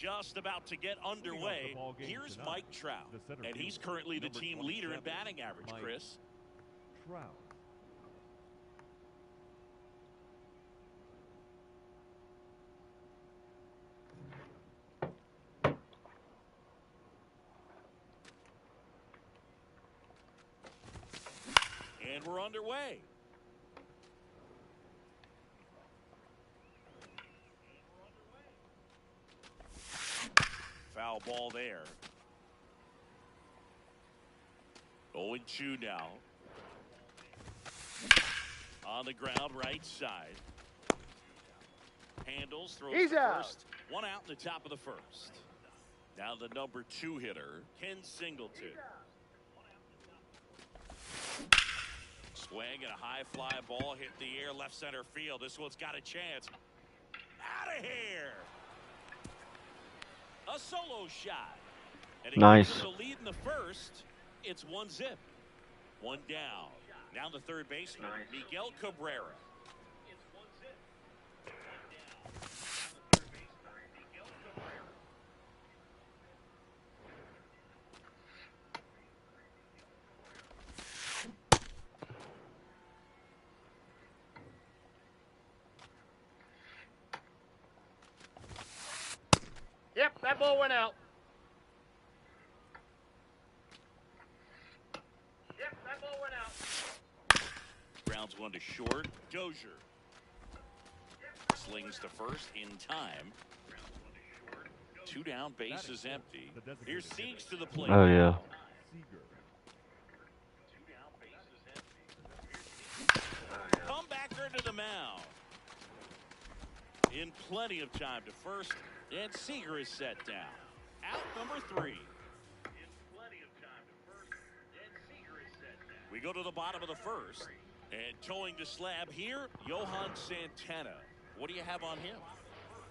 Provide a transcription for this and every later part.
Just about to get underway. Here's Mike Trout, and he's currently the team leader in batting average, Chris. Trout. And we're underway. Foul ball there. 0-2 now. On the ground, right side. Handles, throws He's the out. first. One out in the top of the first. Now the number 2 hitter, Ken Singleton. Swing and a high fly ball hit the air, left center field. This one's got a chance. Out of here. A solo shot. And Nice. The lead in the first. It's 1-0. One down. Now the third baseman, Miguel Cabrera. It's 1-0. Yep, that ball went out. Yep, that ball went out. Grounds one to short. Dozier slings to first in time. 2 down, base is empty. Here's Siegs to the plate. Oh yeah. Comebacker to the mound. In plenty of time to first, and Seager is set down. Out number 3. We go to the bottom of the first, and towing the slab here, Johan Santana. What do you have on him?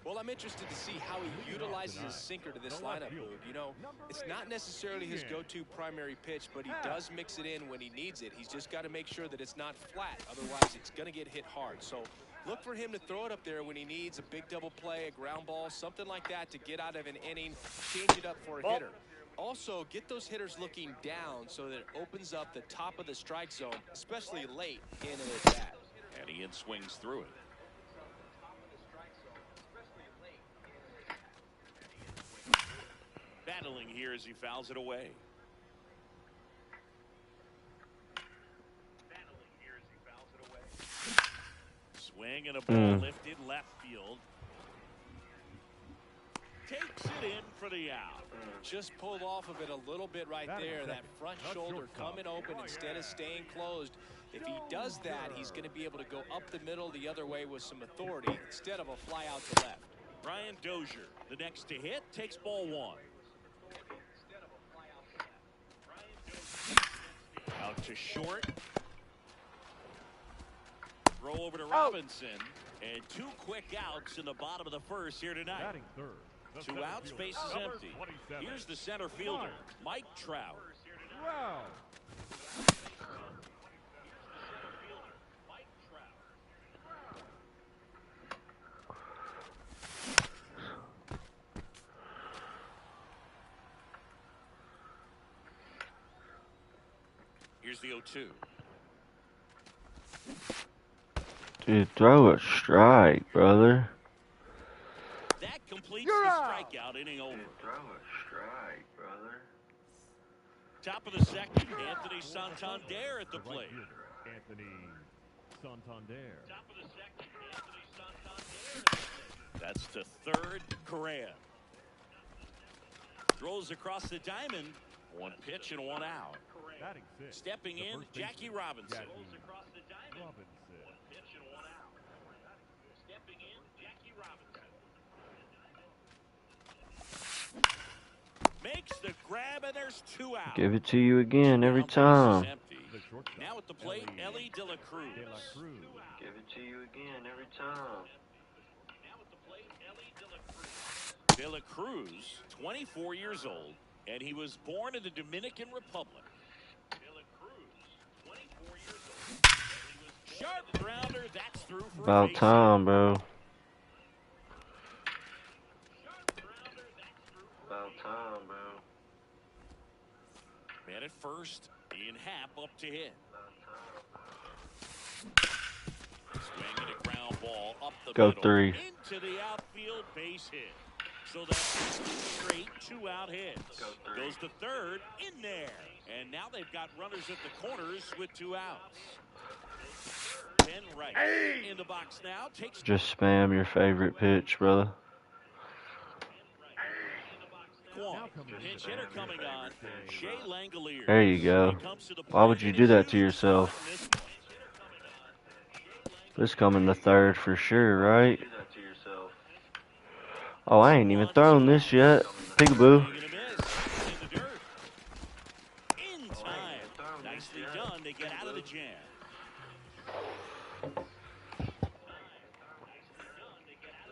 Well, I'm interested to see how he utilizes his sinker to this lineup, Boog. You know, it's not necessarily his go-to primary pitch, but he does mix it in when he needs it. He's just got to make sure that it's not flat. Otherwise, it's going to get hit hard. So look for him to throw it up there when he needs a big double play, a ground ball, something like that to get out of an inning, change it up for a hitter. Also, get those hitters looking down so that it opens up the top of the strike zone, especially late in an at-bat. And Ian swings through it. Battling here as he fouls it away. Swing and a ball lifted left field. Takes it in for the out. Just pulled off of it a little bit right there. That front shoulder coming open instead of staying closed. If he does that, he's going to be able to go up the middle the other way with some authority instead of a fly out to left. Brian Dozier, the next to hit, takes ball 1. Out to short. Throw over to Robinson. And 2 quick outs in the bottom of the first here tonight. 2 outs, base is empty. Here's the center fielder, Mike Trout. Wow. Here's the 0-2. Dude, throw a strike, brother. That completes the strikeout, inning over. Throw a strike, brother. Top of the second, Anthony Santander at the plate. Anthony Santander. Top of the second, Anthony Santander. That's to third, Correa. Throws across the diamond. 1 pitch and 1 out. Batting 6. Stepping in, Jackie Robinson. Stepping in, Jackie Robinson. Makes the grab, and there's 2 out. Give it to you again every time. Now at the plate, Ellie De La Cruz. Give it to you again every time. Now at the plate, Ellie De La Cruz. De La Cruz, 24 years old, and he was born in the Dominican Republic. De La Cruz, 24 years old. Sharp grounder, that's through for About time, bro. Sharp grounder, About time, bro. Man at first, Ian Happ up to hit. Swinging a ground ball up the Go middle. 3. Into the outfield, base hit. So that's straight 2-out hits. Goes to third, in there. And now they've got runners at the corners with 2 outs. Ben Wright in the box now. Takes Just spam your favorite pitch, brother. Pinch hitter coming on. Shea Langoliers. There you go. Why would you do that to yourself? This coming to third for sure, right? Do that to yourself. Oh, I ain't even thrown this yet. Peekaboo. In time. Nicely done to get out of the jam.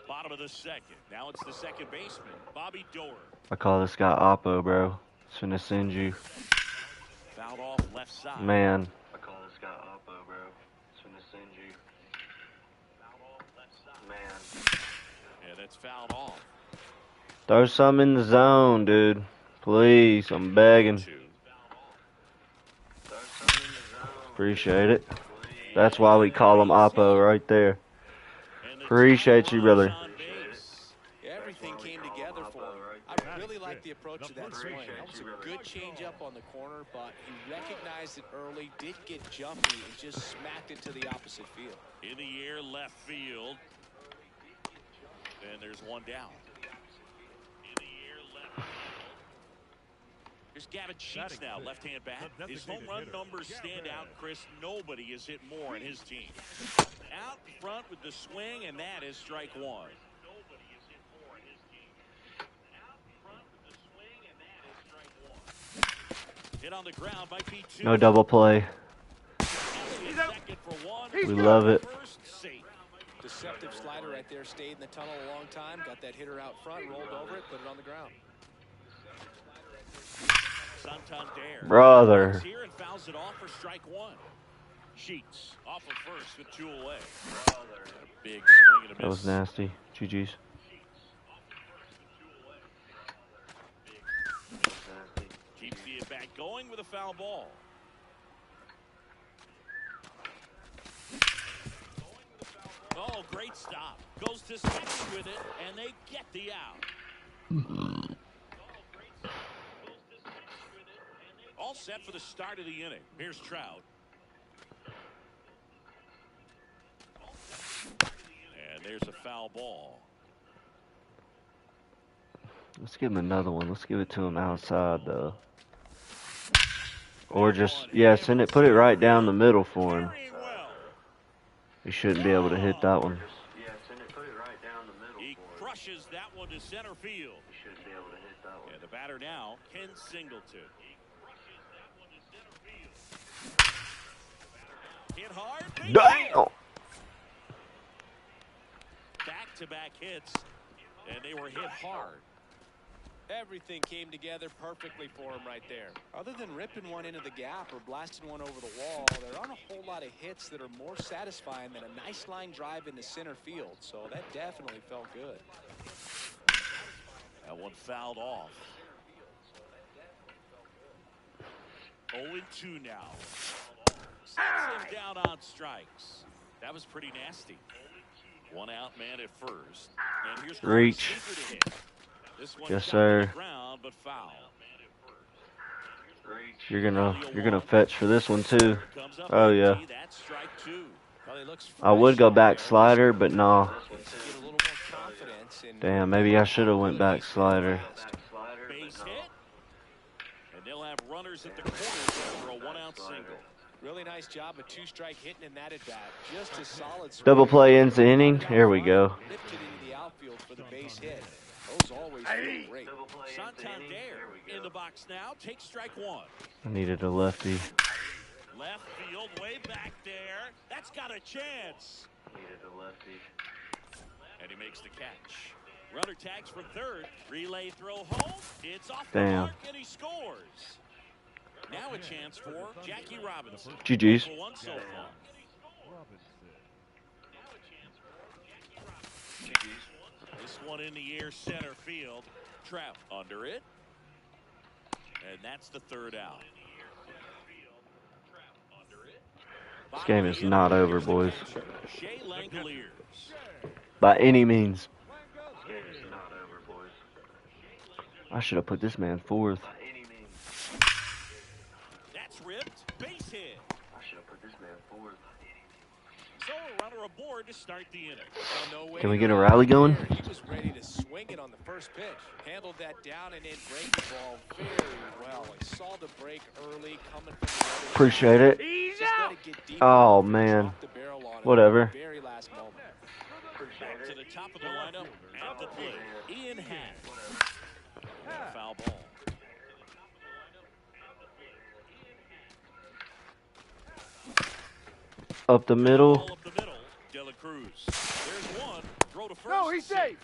Bottom of the second. Now it's the second baseman, Bobby Doerr. I call this guy Oppo, bro. It's finna send you. Fouled off left side. Man. I call this guy Oppo, bro. It's gonna send you. Man. Yeah, that's fouled off. Throw some in the zone, dude. Please, I'm begging. Throw something in the zone. Appreciate it. That's why we call him Oppo right there. Appreciate you, brother. Everything came together for him. I really like the approach to that swing. That was a good changeup on the corner, but he recognized it early, did get jumpy, and just smacked it to the opposite field. In the air, left field. And there's one down. In the air, left field. Here's Gavin Sheets now, left-hand bat. His home run numbers stand out, Chris. Nobody has hit more in his team. Out front with the swing, and that is strike 1. Hit on the ground, might be 2. No double play. We love it. Deceptive slider right there, stayed in the tunnel a long time, got that hitter out front, rolled over it, put it on the ground. Santander. Brother. Here and fouls it off for strike 1. Sheets off of first with 2 away. Big swing and a miss. That was nasty. GG's. Keeps the at-bat going with a foul ball. Oh, great stop. Goes to second with it, and they get the out. All set for the start of the inning. Here's Trout. And there's a foul ball. Let's give him another one. Let's give it to him outside, though. Or just, yeah, send it, put it right down the middle for him. He shouldn't be able to hit that one. Yeah, send it, put it right down the middle. He crushes that one to center field. He shouldn't be able to hit that one. And the batter now, Ken Singleton. Hit hard. Damn! Back-to-back hits, and they were hit hard. Everything came together perfectly for him right there. Other than ripping one into the gap or blasting one over the wall, there aren't a whole lot of hits that are more satisfying than a nice line drive into center field. So that definitely felt good. That one fouled off. 0-2 now. Sets him down on strikes. That was pretty nasty. 1 out, man at first. And here's Reach. This one Yes, sir. Ground, but foul. You're gonna fetch for this one too. Oh yeah. That's strike 2. I would go back slider, but nah. Get a little more confidence and Damn, maybe I should have went back slider. Base hit. And they'll have runners at the corners for a 1-out single. really nice job of 2-strike hitting in that at bat. Just a solid swing. Double play ends the inning. Here we go. Lifted into the outfield for the base hit. Those always feel great. Santander in the box now. Takes strike 1. I needed a lefty. Left field, way back there. That's got a chance. Needed a lefty. And he makes the catch. Runner tags from third. Relay throw home. It's off the Damn. mark, and he scores. Now a chance for Jackie Robinson. GG's. For one so far. This one in the air, center field. Trout under it. And that's the third out. This game is not over, boys. Shea Langoliers. By any means. This game is not over, boys. I should have put this man fourth. By any means. That's ripped. Base hit. I should have put this man fourth. So a runner aboard to start the inning. Well, no Can we way get a around rally going? there. He was ready to swing it on the first pitch. Handled that down and in breaking ball very well. He saw the break early coming from the other Appreciate it. He's Just let out. it get deep. Oh, man. Off the barrel on it. Whatever. Very last moment. Back to the top of the lineup at the plate. Ian Happ. Foul ball. Up the middle. Ball up the middle. De La Cruz. There's one. Throw to first. No, he's safe.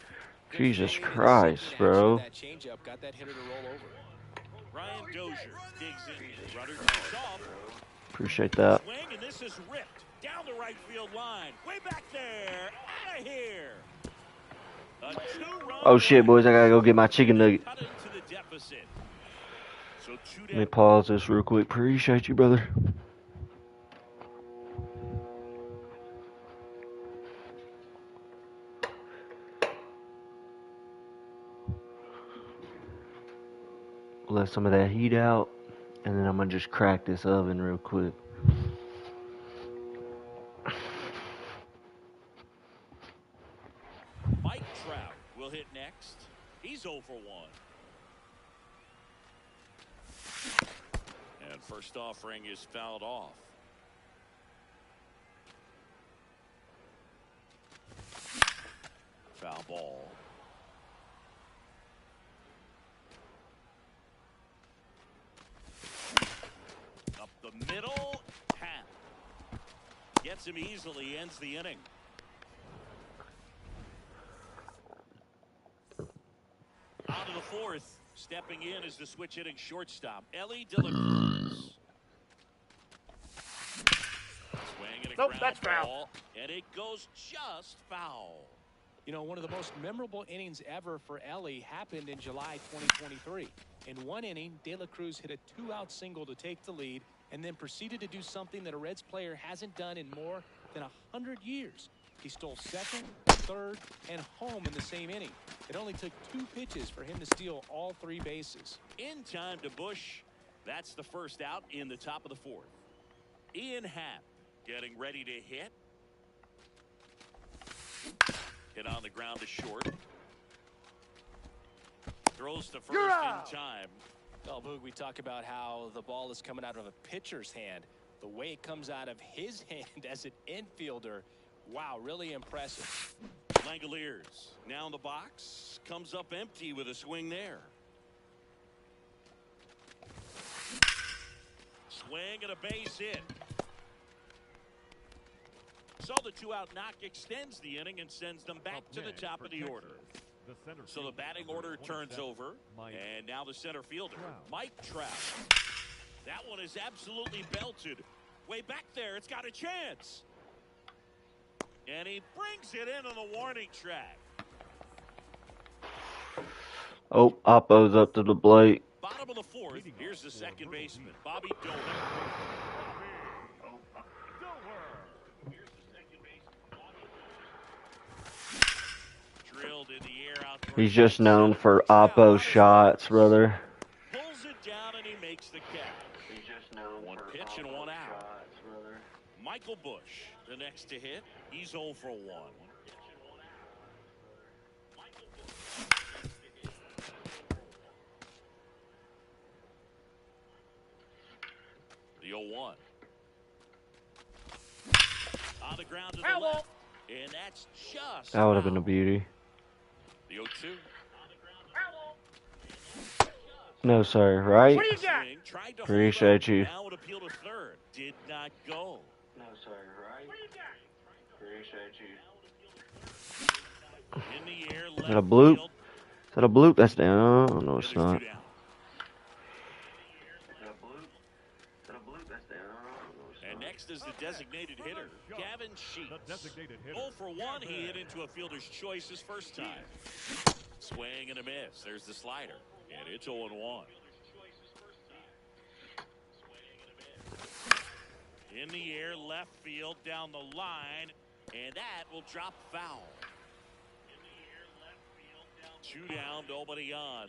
Jesus Christ, bro. That changeup got that hitter to roll over. Ryan Dozier digs in. Runner takes off. Appreciate that. Swing, and this is ripped down the right field line. Way back there. Out of here. A two-run Oh shit, boys, I gotta go get my chicken nugget. cut into the deficit. So two Let me pause this real quick. Appreciate you, brother. Let some of that heat out, and then I'm gonna just crack this oven real quick. Mike Trout will hit next. He's 0 for 1. And first offering is fouled off. Foul ball. Up the middle. Tap. Gets him easily. Ends the inning. On to the fourth. Stepping in is the switch hitting shortstop, Ellie De La Cruz. Swing and a Nope, ground that's foul. ball, and it goes just foul. You know, one of the most memorable innings ever for Ellie happened in July 2023. In one inning, De La Cruz hit a two-out single to take the lead and then proceeded to do something that a Reds player hasn't done in more than 100 years. He stole second, third, and home in the same inning. It only took 2 pitches for him to steal all 3 bases. In time to Bush. That's the first out in the top of the fourth. Ian Happ getting ready to hit. Hit on the ground to short. Throws to first You're in out. time. Well, Boog, we talk about how the ball is coming out of a pitcher's hand. The way it comes out of his hand as an infielder, wow, really impressive. Langoliers now in the box. Comes up empty with a swing there. Swing and a base hit. So the 2-out knock extends the inning and sends them back to the top of the order. So the batting order turns over, and now the center fielder, Mike Trout. That one is absolutely belted. Way back there, it's got a chance. And he brings it in on the warning track. Oh, Oppo's up to the plate. Bottom of the fourth, here's the second baseman, Bobby Dolan. Drilled in the air out towards He's just known for Oppo shots, brother. pulls it down and he makes the catch. He's just known One for pitch and awful one out. shots, brother. Michael Bush, the next to hit. He's 0 for 1. The 0-1. On the ground to the Foul ball. left. And that's just That would have been a foul. beauty. The 0-2. No, sir, right? What do you got? Swing, tried to hold Appreciate up. you. Now would appeal to third. Did not go. No, sir, right? Appreciate you. In the air, Is that a left bloop? field. Is that a bloop? That's down. Oh, no, it's There's not. 2 down. Is that a bloop? Is that a bloop? That's down. And next is the designated hitter, Gavin Sheets. The designated hitter. 0 for 1, he hit into a fielder's choice his first time. Swing and a miss. There's the slider, and it's 0 and 1. In the air, left field, down the line, and that will drop foul. 2 down, nobody on.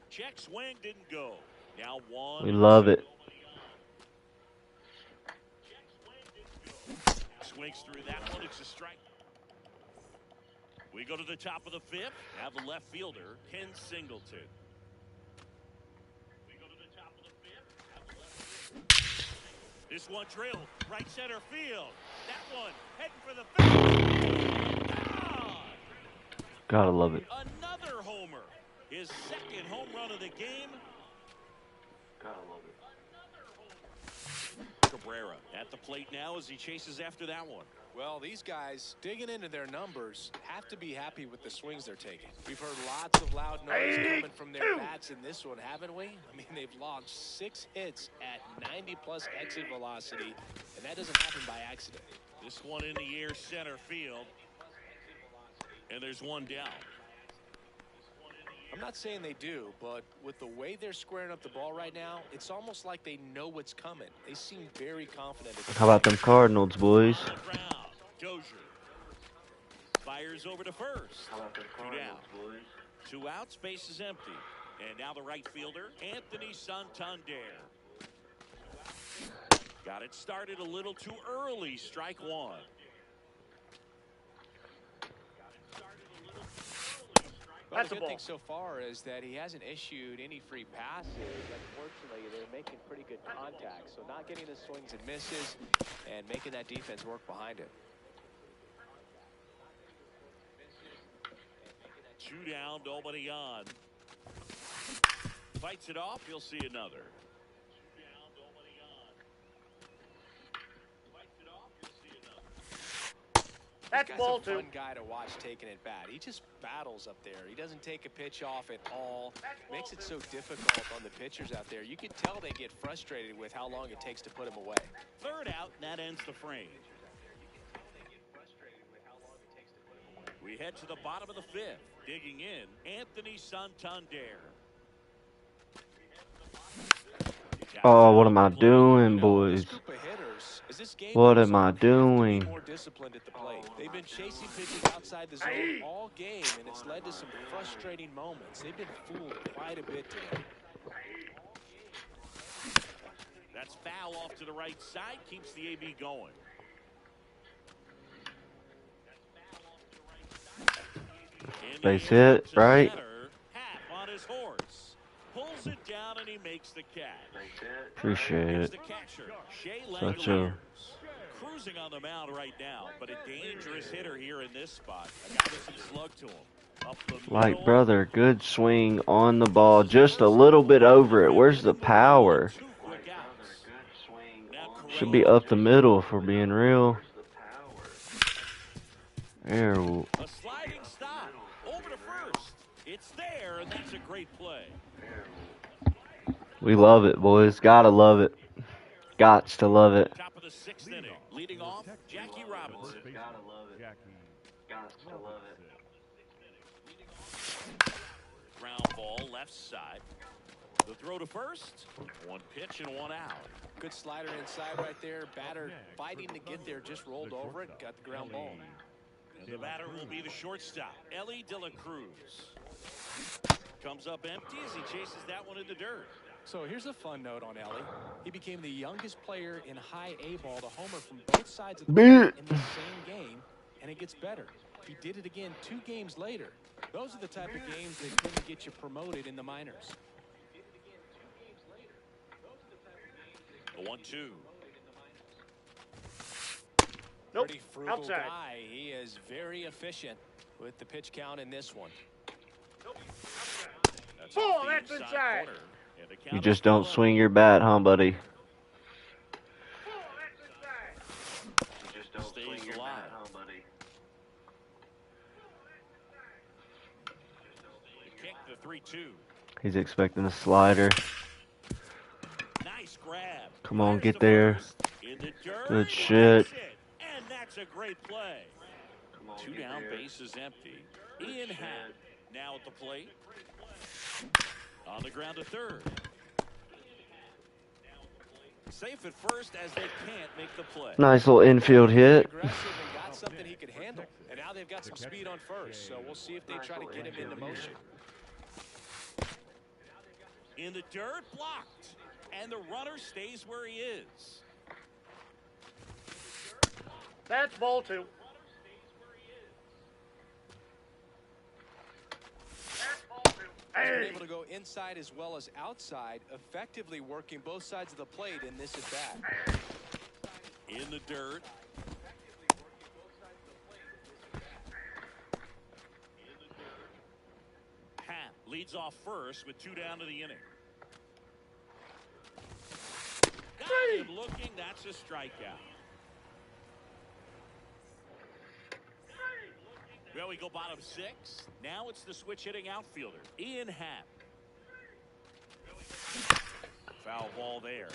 Check swing didn't go. Now 1. We love it. Swings through that one. It's a strike. We go to the top of the 5th. Have the left fielder, Ken Singleton. We go to the top of the 5th. Have the left fielder. This one drilled right center field. That one heading for the fence. Ah! Gotta love it. Another homer. His second home run of the game. Gotta love it. Cabrera at the plate now as he chases after that one. Well, these guys digging into their numbers have to be happy with the swings they're taking. We've heard lots of loud noise coming from their bats in this one, haven't we? I mean, they've launched 6 hits at 90+ exit velocity, and that doesn't happen by accident. This one in the air, center field. And there's one down. I'm not saying they do, but with the way they're squaring up the ball right now, it's almost like they know what's coming. They seem very confident. How about them Cardinals, boys? Dozier fires over to first. How about the 2 Cardinals, down. boys? 2 outs, base is empty. And now the right fielder, Anthony Santander. Got it started a little too early. Strike 1. Well, That's the a good ball. thing so far is that he hasn't issued any free passes. Unfortunately, they're making pretty good contact. So not getting the swings and misses and making that defense work behind it. 2 down, nobody on. Fights it off, you'll see another. That's This ball guy's a 2. fun guy to watch taking it bat. He just battles up there. He doesn't take a pitch off at all. Makes it so difficult on the pitchers out there. You can tell they get frustrated with how long it takes to put him away. 3rd out, and that ends the frame. We head to the bottom of the 5th. Digging in, Anthony Santander. Oh, what am I doing, boys? This group of hitters, as this game What goes am I on, they have to be doing? more disciplined at the plate. They've been chasing pitches outside the zone all game, and it's led to some frustrating moments. They've been fooled quite a bit today. That's foul off to the right side, keeps the AB going. Base hit, right? Half on his horse. Pulls it down and he makes the catch. Like that. Appreciate Here's it. the catcher, Shea Such Langoliers. a Cruising on the mound right now, but a dangerous hitter here in this spot. A guy with some slug to him. Up the light middle. brother. Good swing on the ball. Just a little bit over it. Where's the power? 2 quick outs. Good swing. Now on Should be up the middle if we're being real. the power. There. A sliding stop. Over to first. It's there, and that's a great play. We love it, boys. Gotta love it. Gots to love it. Top of the 6th inning. Leading off, Jackie Robinson. Gotta love it. Jackie Got to love it. Ground ball, left side. The throw to first. 1 pitch and 1 out. Good slider inside right there. Batter fighting to get there, just rolled over it, got the ground ball. And the batter will be the shortstop, Ellie De La Cruz. Comes up empty as he chases that one in the dirt. So here's a fun note on Ellie. He became the youngest player in high A ball to homer from both sides of the plate in the same game, and it gets better. He did it again 2 games later. Those are the type of games that tend to get you promoted in the minors. The 1-2. Nope. Pretty frugal Outside. guy. He is very efficient with the pitch count in this one. That's Ball, off the that's inside. corner. And the You count just is don't 1-0. swing your bat, huh, buddy? You just don't Stays swing your alive. bat, huh, buddy? The kick, the 3-2. He's expecting a slider. Nice grab. Come on, Fires get to there. first. In the dirt. Good shit. And that's a great play. Come on, 2 get down, there. bases empty. Good Ian shit. Happ now at the plate. On the ground to third. Safe at first as they can't make the play. Nice little infield hit. Aggressive and got something he could handle. And now they've got some speed on first. So we'll see if they try to get him into motion. In the dirt, blocked. And the runner stays where he is. That's ball 2. He's been able to go inside as well as outside, effectively working both sides of the plate in this at bat. In the dirt. Happ leads off first with 2 down to the inning. Got him looking. That's a strikeout. Well, we go bottom 6. Now it's the switch hitting outfielder, Ian Happ. Foul ball there.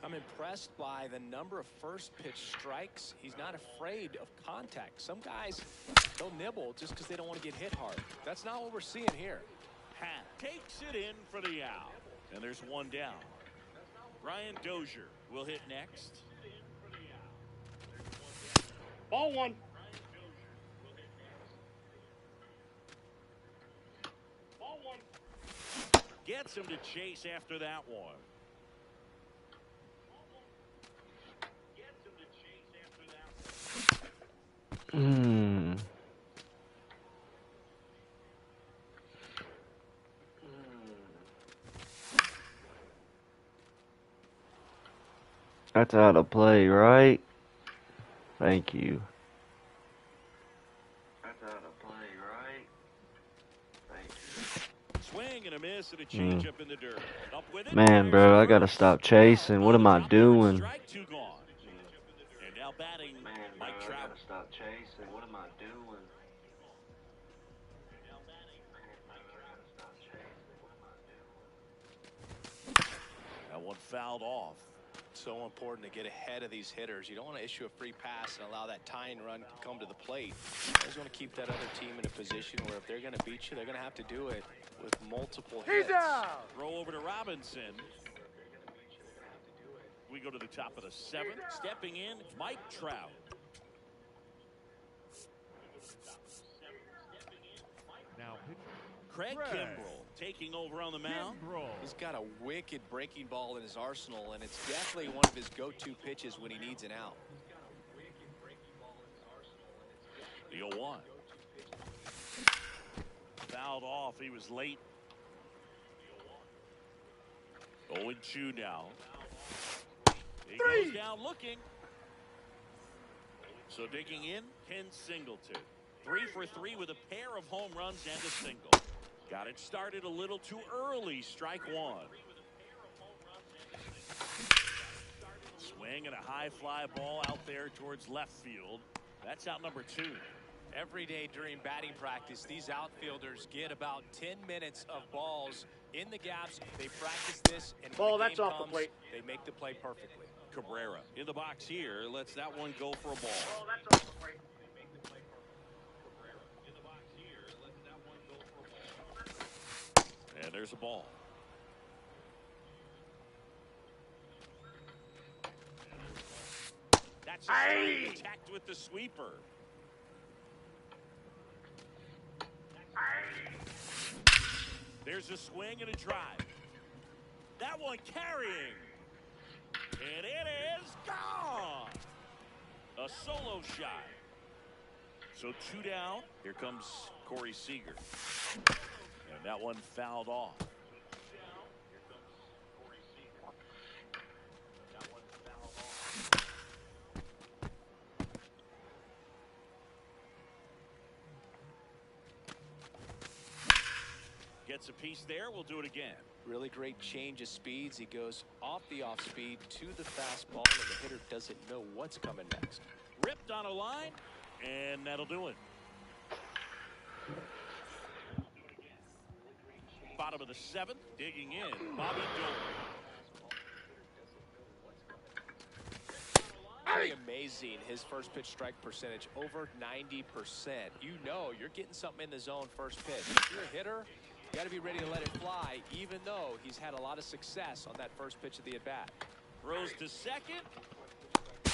I'm impressed by the number of first pitch strikes. He's not afraid of contact. Some guys, they'll nibble just because they don't want to get hit hard. That's not what we're seeing here. Happ takes it in for the out. And there's 1 down. Brian Dozier will hit next. Ball 1. Ball 1. Gets him to chase after that one. That's out of play, right? Thank you. That's out of play, right? Thank you. Swing and a miss and a change up in the dirt. Up with it. Man, bro, I gotta stop chasing. What am I doing? Strike 2 gone. And now batting Man, bro, Mike I Trout. gotta stop chasing. What am I doing? That one fouled off. So important to get ahead of these hitters. You don't want to issue a free pass and allow that tying run to come to the plate. You always want to keep that other team in a position where if they're going to beat you, they're going to have to do it with multiple hits. He's out. Throw over to Robinson. We go to the top of the 7th. Stepping in, Mike Trout. Now pitch. Craig Kimbrell taking over on the mound. He's got a wicked breaking ball in his arsenal, and it's definitely one of his go-to pitches when he needs an out. The 0-1. Fouled off. He was late. 0-2 now. He goes down looking. So digging in, Ken Singleton. 3 for 3 with a pair of home runs and a single. Got it started a little too early. Strike 1. Swing and a high fly ball out there towards left field. That's out number 2. Every day during batting practice, these outfielders get about 10 minutes of balls in the gaps. They practice this, and when Ball, the that's game off the comes, plate. they make the play perfectly. Cabrera in the box here. Lets that one go for a ball. Oh, that's off the plate. And there's a ball. That's attacked with the sweeper. There's a swing and a drive. That one carrying. And it is gone. A solo shot. So 2 down. Here comes Corey Seager. And that one fouled off. Gets a piece there. We'll do it again. Really great change of speeds. He goes off the off speed to the fastball, and the hitter doesn't know what's coming next. Ripped on a line, and that'll do it. Bottom of the 7th, digging in, Bobby Dolan. absolutely amazing, his first pitch strike percentage, over 90%. You know you're getting something in the zone first pitch. If you're a hitter, you got to be ready to let it fly, even though he's had a lot of success on that first pitch of the at-bat. Throws to second. They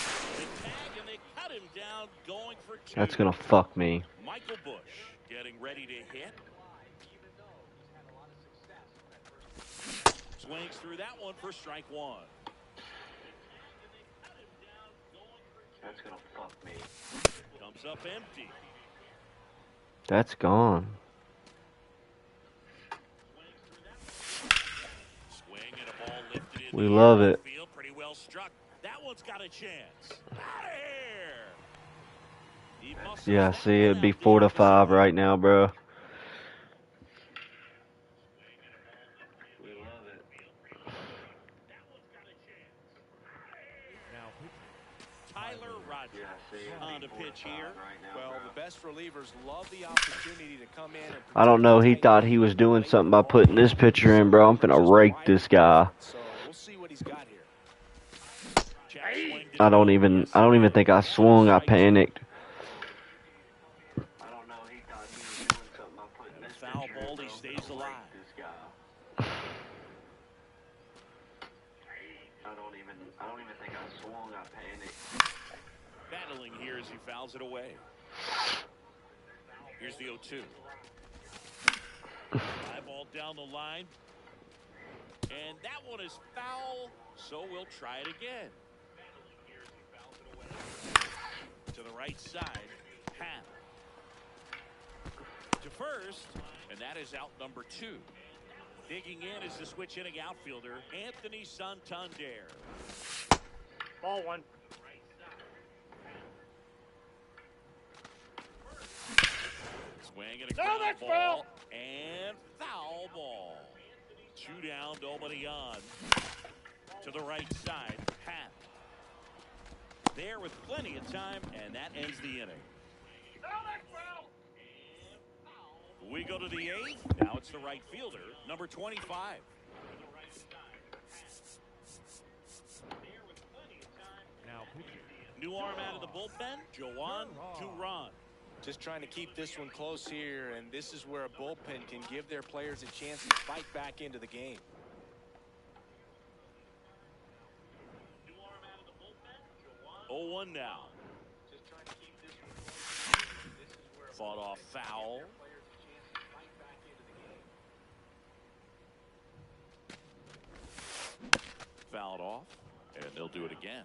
tag and they cut him down, going for 2. That's gonna fuck me. Michael Bush getting ready to hit. Swings through that one for strike 1. That's gonna fuck me. Comes up empty. That's gone. Swing and a ball lifted in We the love air. it. Field pretty well struck. That one's got a chance. Out of here. He muscles Yeah, that see, one it'd be out the 4-5 opposite right now, bro. We love it. Now pitching. Tyler Rogers Yeah, see, it'd on be the pitch 4-5 here. right now, Well, bro. the best relievers love the opportunity to come in and I don't know. He thought he was doing something by putting this pitcher in, bro. I'm finna rake this guy. So we'll see what he's got here. Jack swing to I don't the even yes. think I swung. I panicked. I don't know. He thought he was doing something by putting this Foul picture in, ball, bro. he I'm stays gonna alive. rake this guy. I don't even think I swung. I panicked. Battling here as he fouls it away. Here's the 0-2. Fly ball down the line. And that one is foul, so we'll try it again. To the right side, Hap. To first, and that is out number 2. Digging in is the switch hitting outfielder, Anthony Santander. Ball 1. Swing and a No, ground that's ball. foul. And foul ball. 2 down, nobody on. To the right side, Hap. There with plenty of time, and that ends the inning. No, that's foul. We go to the 8th. Now it's the right fielder, number 25. Now pitching. New arm out of the bullpen, Joan Duran. Just trying to keep this one close here, and this is where a bullpen can give their players a chance to fight back into the game. 0-1 now. Fought off foul. Fouled off, and they'll do it again.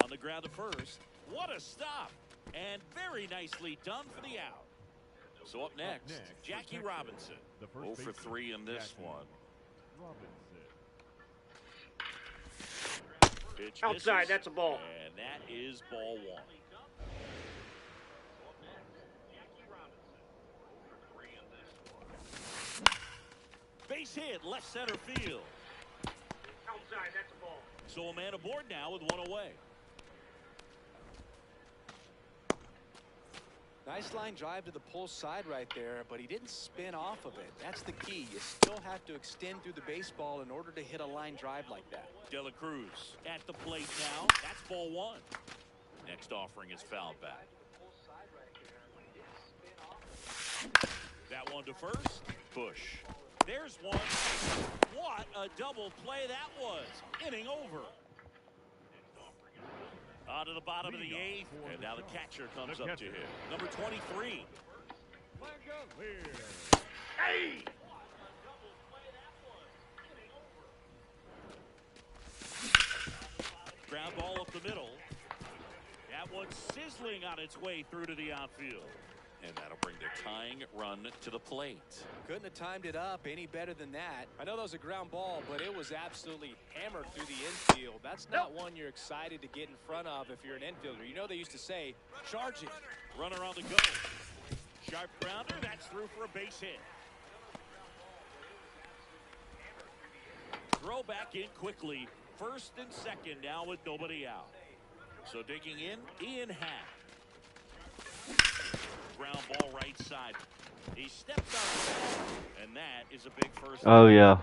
On the ground to first. What a stop! And very nicely done for the out. So up next, Jackie Robinson. The 0 first for baseman, 3 in this Jackie one. Robinson. Pitch Outside, misses, that's a ball. And that is ball 1. Base hit, left center field. Outside, that's a ball. So a man aboard now with 1 away. Nice line drive to the pull side right there, but he didn't spin off of it. That's the key. You still have to extend through the baseball in order to hit a line drive like that. De La Cruz at the plate now. That's ball 1. Next offering is fouled back. That one to first. Bush. There's one. What a double play that was. Inning over. On to the bottom of the 8th. And now the catcher comes up to him. Number 23. Hey! Ground ball up the middle. That one's sizzling on its way through to the outfield. And that'll bring the tying run to the plate. Couldn't have timed it up any better than that. I know that was a ground ball, but it was absolutely hammered through the infield. That's not one you're excited to get in front of if you're an infielder. You know they used to say, charge it. Runner on the go. Sharp grounder. That's through for a base hit. Throw back in quickly. First and second now with nobody out. So digging in, Ian Happ. Ground ball right side. He stepped on, and that is a big first. Oh, yeah.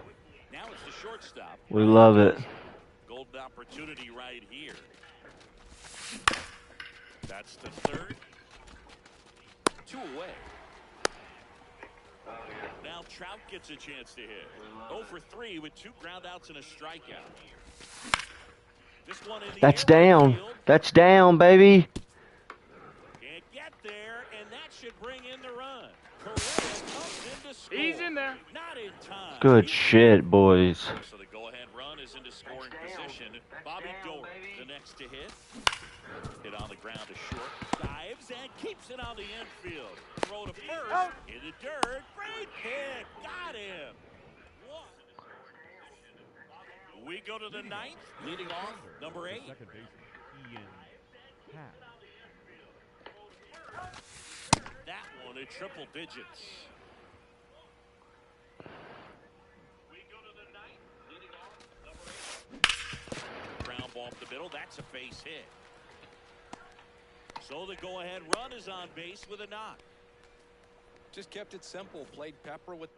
Now it's the shortstop. We love it. Golden opportunity right here. That's the third. 2 away. Now Trout gets a chance to hit. 0 for 3 with 2 groundouts and a strikeout. This one in the That's air down. field. That's down, baby. Can't get there, and that should bring in the run. Correa comes in to score. He's in there. Not in time. Good shit, boys. So the go-ahead run is into scoring position. Bobby Doerr, the next to hit. Hit on the ground to short. Dives and keeps it on the infield. Throw to first. In the dirt. Great pick. Got him. We go to the 9th. Leading off, number 8. Second baseman, Ian Happ. That one in triple digits. We go to the 9th. Leading off, number 8. Ground ball up the middle. That's a base hit. So the go-ahead run is on base with a knock. Just kept it simple. Played Pepper with.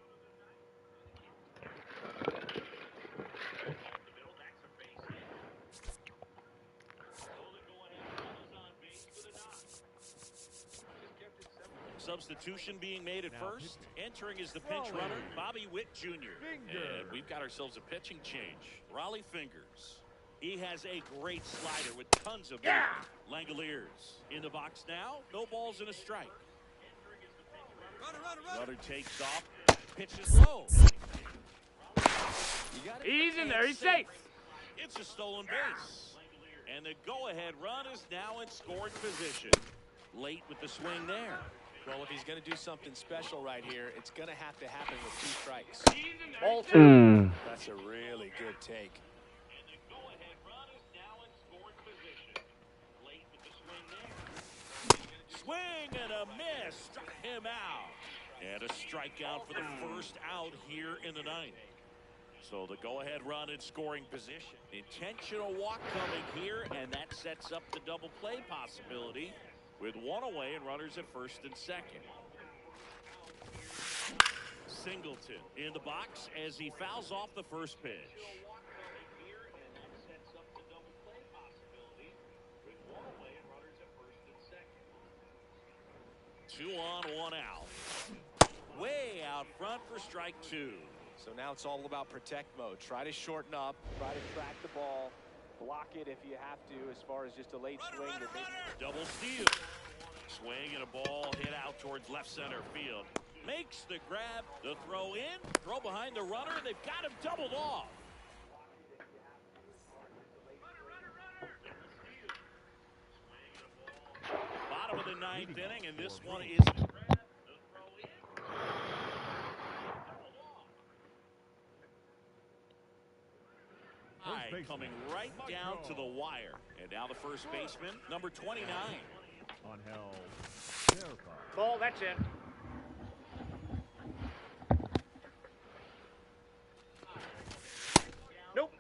Substitution being made at first. Entering is the pinch runner, Bobby Witt Jr. And we've got ourselves a pitching change. Raleigh Fingers. He has a great slider with tons of Langoliers. In the box now, no balls and a strike. Runner takes off, pitches low. He's in there. He's safe. It's a stolen base. And the go-ahead run is now in scoring position. Late with the swing there. Well, if he's going to do something special right here, it's going to have to happen with 2 strikes. Ball 2. That's a really good take. And the go-ahead run is now in scoring position. Late with the swing there. Swing and a miss. Struck him out. And a strikeout for the first out here in the 9th. So the go-ahead run in scoring position. Intentional walk coming here, and that sets up the double play possibility with 1 away and runners at first and second. Singleton in the box as he fouls off the first pitch. 2 on, 1 out. Way out front for strike 2. So now it's all about protect mode. Try to shorten up, try to track the ball, block it if you have to, as far as just a late swing. Double steal. Swing and a ball hit out towards left center field. Makes the grab, the throw in, throw behind the runner, and they've got him doubled off. Bottom of the 9th inning, and this one is the grab, the throw in. Coming right down to the wire. And now the first baseman, number 29. On hell, Ball, that's it. Nope.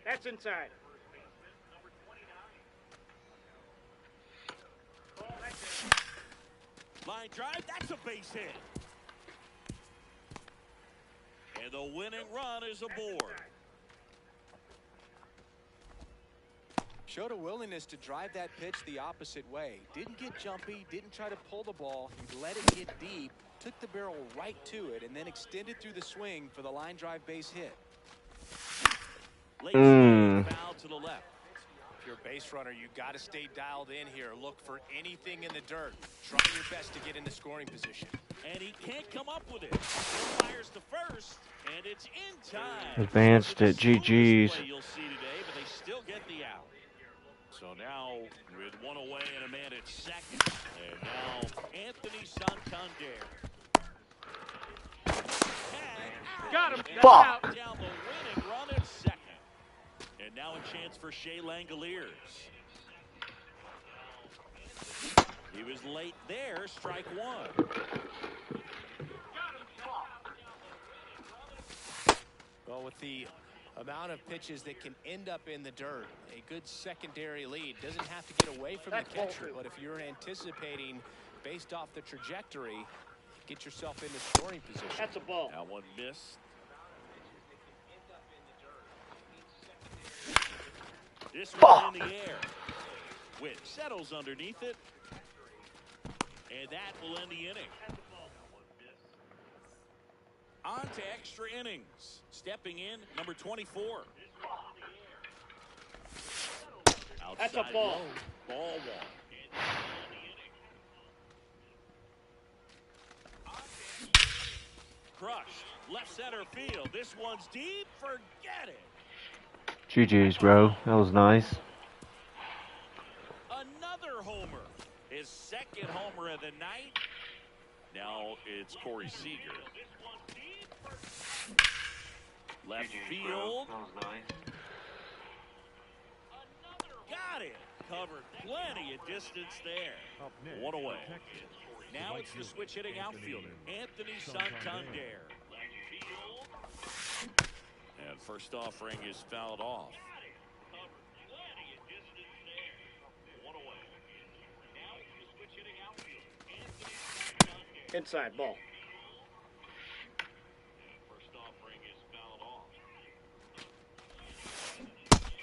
That's inside. Ball, that's it. Line drive, that's a base hit. And the winning run is aboard. Showed a willingness to drive that pitch the opposite way. Didn't get jumpy, didn't try to pull the ball. He let it get deep, took the barrel right to it, and then extended through the swing for the line drive base hit. Late foul to the left. If you're a base runner, you got to stay dialed in here. Look for anything in the dirt. Try your best to get into scoring position. And he can't come up with it. He fires to first, and it's in time. Advanced at GG's. You'll see today, but they still get the out. So now with 1 away and a man at second, and now Anthony Santander. Got him. Fuck. Down the winning run at second. And now a chance for Shea Langoliers. He was late there, strike 1. Well, with the amount of pitches that can end up in the dirt, a good secondary lead doesn't have to get away from the catcher, but if you're anticipating based off the trajectory, get yourself into scoring position. That's a ball. That one missed. This one in the air. Witt settles underneath it. And that will end the inning. On to extra innings. Stepping in, number 24. Outside That's a ball. low. Ball one. Crushed. Left center field. This one's deep. Forget it. GG's, bro. That was nice. Another homer. His second homer of the night. Now it's Corey Seager. Left field. That was nice. Got it. Covered plenty of distance there. Up next, One away. Texas, Now it's the switch hitting outfielder, Anthony Santander. And first offering is fouled off. Inside ball. First offering is fouled off.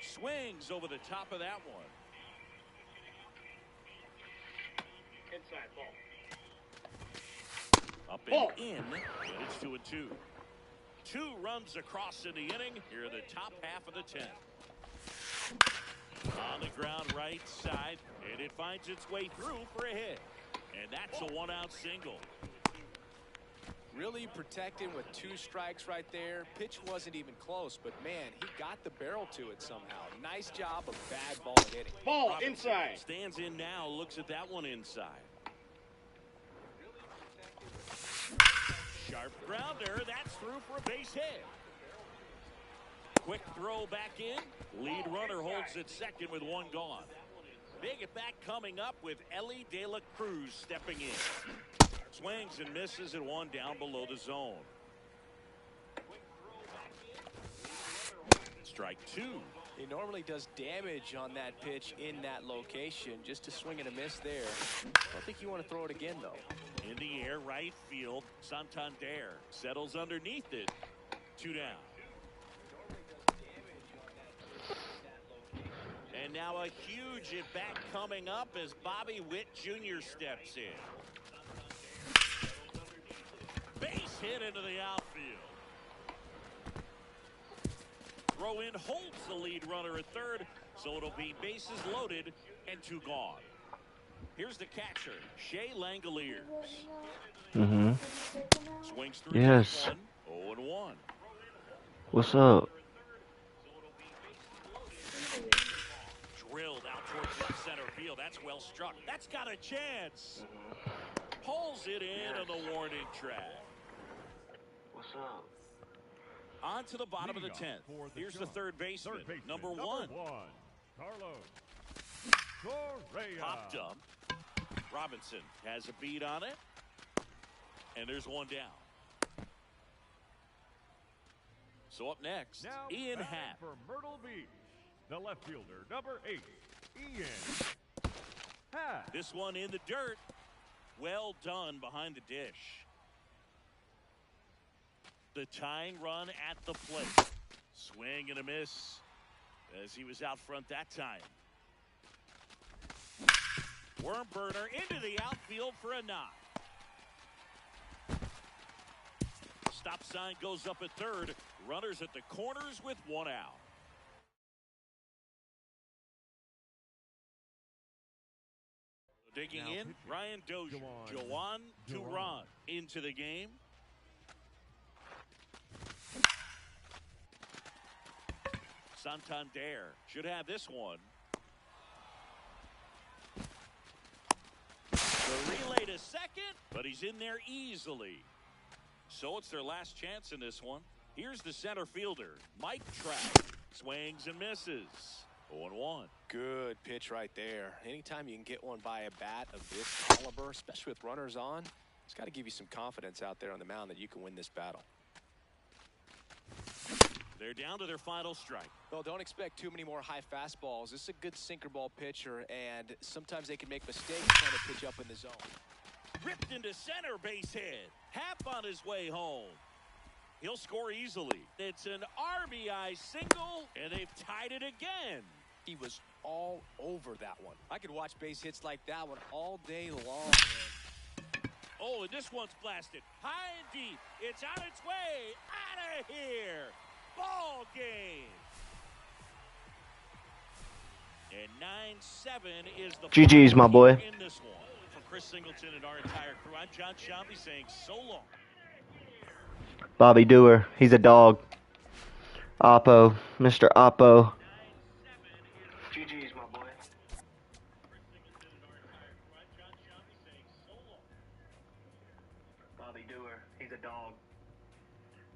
Swings over the top of that one. Inside ball. Up Ball. and in, and it's 2-2. 2 runs across in the inning. Here are the top half of the 10th. On the ground right side, and it finds its way through for a hit. And that's a 1-out single. Really protecting with 2 strikes right there. Pitch wasn't even close, but man, he got the barrel to it somehow. Nice job of bad ball hitting. Ball Robinson inside. stands in now, looks at that one inside. Sharp grounder, that's through for a base hit. Quick throw back in. Lead runner holds at second with 1 gone. Big at bat coming up with Ellie De La Cruz stepping in. Swings and misses at 1 down below the zone. Strike 2. He normally does damage on that pitch in that location. Just a swing and a miss there. I don't think you want to throw it again, though. In the air, right field. Santander settles underneath it. 2 down. And now a huge at-bat coming up as Bobby Witt Jr. steps in. Base hit into the outfield. Throw in holds the lead runner at third, so it'll be bases loaded and 2 gone. Here's the catcher, Shea Langoliers. Swings through. Yes. 0-1. What's up? Drilled out towards left center field. That's well struck. That's got a chance. Pulls it in on the warning track. What's up? On to the bottom of the Leading 10th. off for the Here's the jump. third baseman, number 1. Carlos Correa. Popped up. Robinson has a beat on it. And there's 1 down. So up next, Now Ian batting Happ. for Myrtle Beach, the left fielder, number 8, Ian Happ. This one in the dirt. Well done behind the dish. The tying run at the plate. Swing and a miss as he was out front that time. Worm burner into the outfield for a knock. Stop sign goes up at third. Runners at the corners with 1 out. Digging Now in, pitching. Ryan Dozier. Joan Duran into the game. Santander should have this one. The relay to second, but he's in there easily. So it's their last chance in this one. Here's the center fielder, Mike Trout. Swings and misses. 0-1. Good pitch right there. Anytime you can get one by a bat of this caliber, especially with runners on, it's got to give you some confidence out there on the mound that you can win this battle. They're down to their final strike. Well, don't expect too many more high fastballs. This is a good sinker ball pitcher, and sometimes they can make mistakes trying to pitch up in the zone. Ripped into center, base hit. Happ on his way home. He'll score easily. It's an RBI single, and they've tied it again. He was all over that one. I could watch base hits like that one all day long. Oh, and this one's blasted. High and deep. It's on its way. Out of here. Ball game. And 9-7 is the GG's, my boy. in this one. For Chris Singleton and our entire crew, I'm John Shambi saying so long. Bobby Dewar, he's a dog. Oppo, Mr. Oppo. GG's, my boy. Bobby Dewar, he's a dog.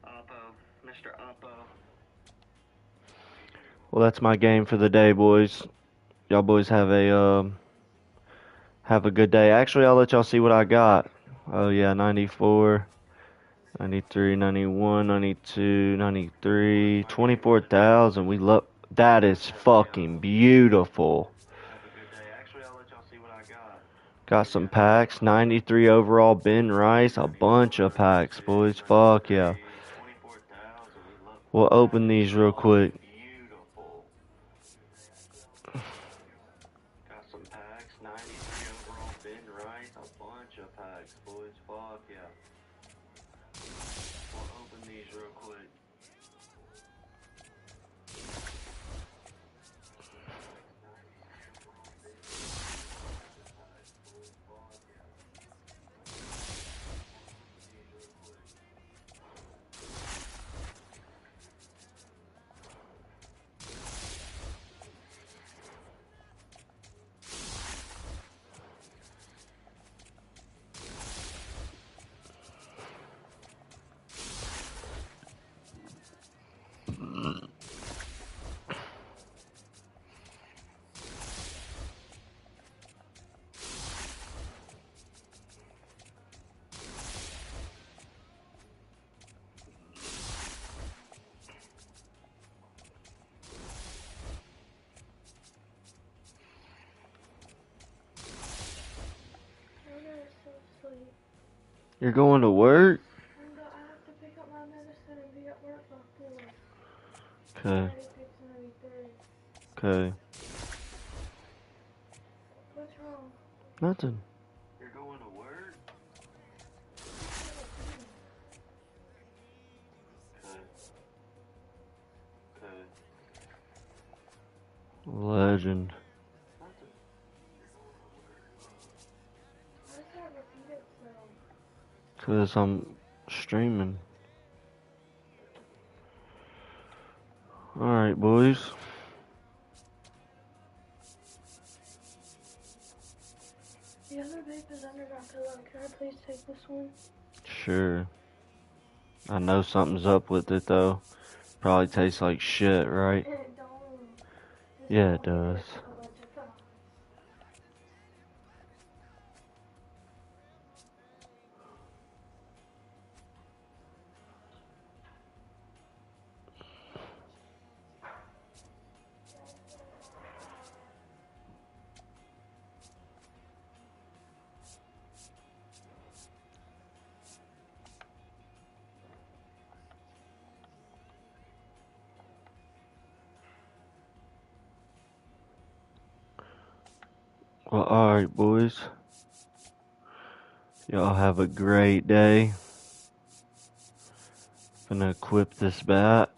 Oppo, Mr. Oppo. Well, that's my game for the day, boys. Y'all boys have a good day. Actually, I'll let y'all see what I got. Oh yeah, 94, 93, 91, 92, 93, 24,000. We love that. Is fucking beautiful. Have a good day. Actually, I'll let y'all see what I got. Got some packs. 93 overall. Ben Rice. A bunch of packs, boys. Fuck yeah. 24,000. We love We'll open these real quick. beautiful. Got some packs. 93 overall. Ben Rice. A bunch of packs, boys. Fuck yeah. We'll open these real quick. You're going to work? I have to pick up my medicine and be at work by 4. Okay. Okay. What's wrong? Nothing. You're going to work? Okay. Okay. Legend. Why does that repeat itself? Because I'm streaming. Alright, boys. The other vape is under my pillow. Can I please take this one? Sure. I know something's up with it, though. Probably tastes like shit, right? It don't. Yeah, it does. Well, alright, boys. Y'all have a great day. Gonna equip this bat.